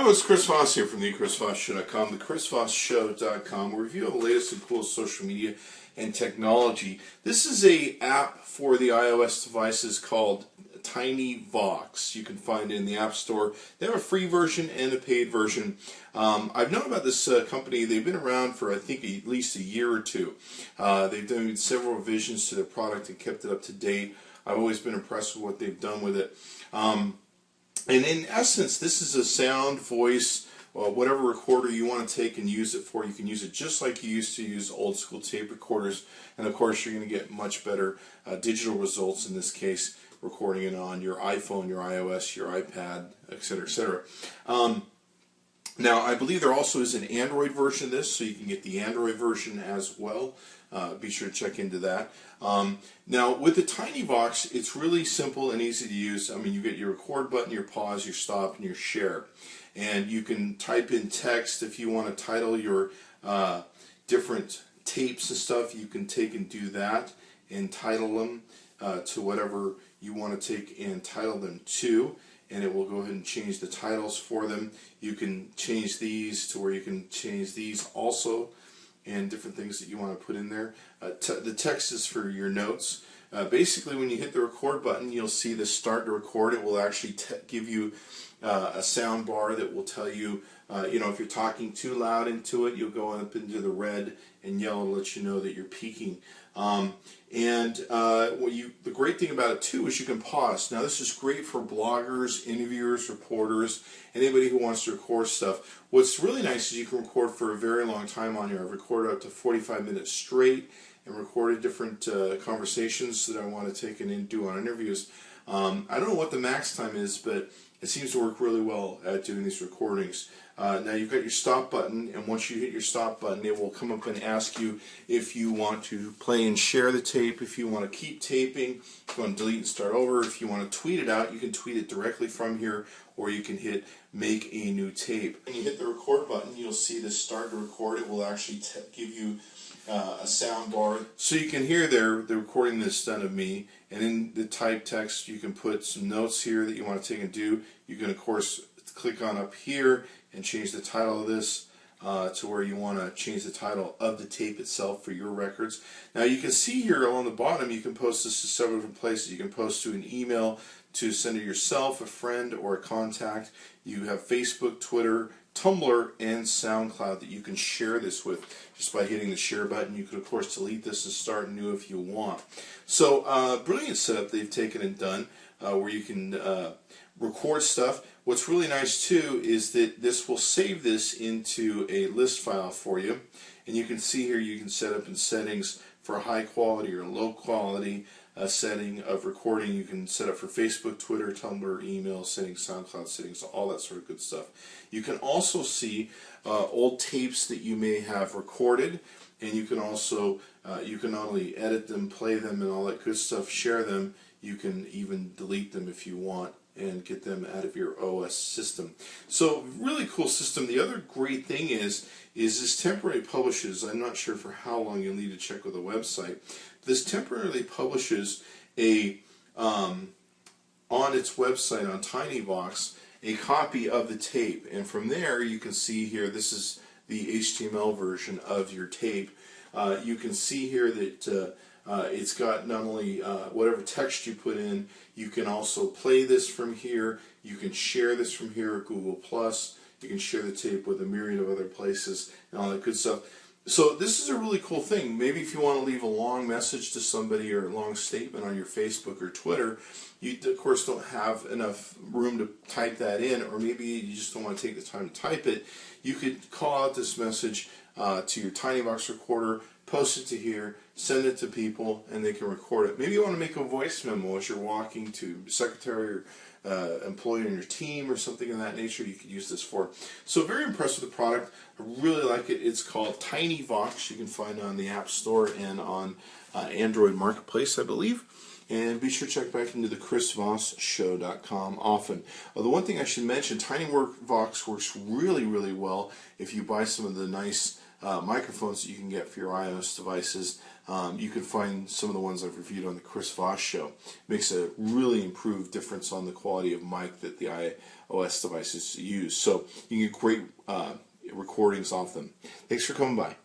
Hello, it's Chris Voss here from the ChrisVossShow.com, the ChrisVossShow.com. We review the latest and coolest social media and technology. This is an app for the iOS devices called TinyVox. You can find it in the App Store. They have a free version and a paid version. I've known about this company. They've been around for, I think, at least a year or two. They've done several revisions to their product and kept it up to date. I've always been impressed with what they've done with it. And in essence, this is a sound, voice, whatever recorder you want to take and use it for. You can use it just like you used to use old school tape recorders. And of course, you're going to get much better digital results in this case, recording it on your iPhone, your iOS, your iPad, etc., etc. Now, I believe there also is an Android version of this, so you can get the Android version as well. Be sure to check into that. Now, with the TinyVox, it's really simple and easy to use. I mean, you get your record button, your pause, your stop, and your share. And you can type in text if you want to title your different tapes and stuff. You can take and do that and title them to whatever you want to take and title them to. And it will go ahead and change the titles for them. You can change these to where you can change these also, and different things that you want to put in there. The text is for your notes. Basically, when you hit the record button, you'll see the start to record. It will actually give you a sound bar that will tell you, if you're talking too loud into it, you'll go up into the red and yellow to let you know that you're peaking. The great thing about it too is you can pause. Now this is great for bloggers, interviewers, reporters, anybody who wants to record stuff. What's really nice is you can record for a very long time on here. I've recorded up to 45 minutes straight and recorded different conversations that I want to take and do on interviews. I don't know what the max time is, but it seems to work really well at doing these recordings. Now you've got your stop button, and once you hit your stop button, it will come up and ask you if you want to play and share the tape, if you want to keep taping, if you want to delete and start over, if you want to tweet it out, you can tweet it directly from here, or you can hit make a new tape. When you hit the record button, you'll see this start to record. It will actually give you a sound bar, so you can hear the recording that's done of me. And in the type text, you can put some notes here that you want to take and do. You can, of course, click on up here and change the title of this to where you want to change the title of the tape itself for your records. Now you can see here along the bottom, you can post this to several different places. You can post to an email to send it yourself, a friend, or a contact. You have Facebook, Twitter, Tumblr, and SoundCloud that you can share this with just by hitting the share button. You could, of course, delete this and start new if you want. So, brilliant setup they've taken and done where you can record stuff. What's really nice, too, is that this will save this into a list file for you. And you can see here you can set up in settings for a high quality or low quality setting of recording. You can set up for Facebook, Twitter, Tumblr, email settings, SoundCloud settings, all that sort of good stuff. You can also see old tapes that you may have recorded, and you can also you can not only edit them, play them, and all that good stuff, share them. You can even delete them if you want and get them out of your OS system. So really cool system. The other great thing is this temporarily publishes, I'm not sure for how long you'll need to check with the website, this temporarily publishes on its website on TinyVox a copy of the tape, and from there you can see here, this is the HTML version of your tape. You can see here that it's got not only whatever text you put in, you can also play this from here, you can share this from here at Google+, you can share the tape with a myriad of other places and all that good stuff. So this is a really cool thing. Maybe if you want to leave a long message to somebody or a long statement on your Facebook or Twitter, you of course don't have enough room to type that in, or maybe you just don't want to take the time to type it. You could call out this message to your TinyVox recorder, post it to here, send it to people, and they can record it. Maybe you want to make a voice memo as you're walking to secretary or employee on your team or something of that nature. You could use this for. So very impressed with the product. I really like it. It's called TinyVox. You can find it on the App Store and on Android Marketplace, I believe. And be sure to check back into the ChrisVossShow.com often. The one thing I should mention, TinyVox works really, really well if you buy some of the nice microphones that you can get for your iOS devices. You can find some of the ones I've reviewed on the Chris Voss Show. Makes a really improved difference on the quality of mic that the iOS devices use. So you can get great recordings off them. Thanks for coming by.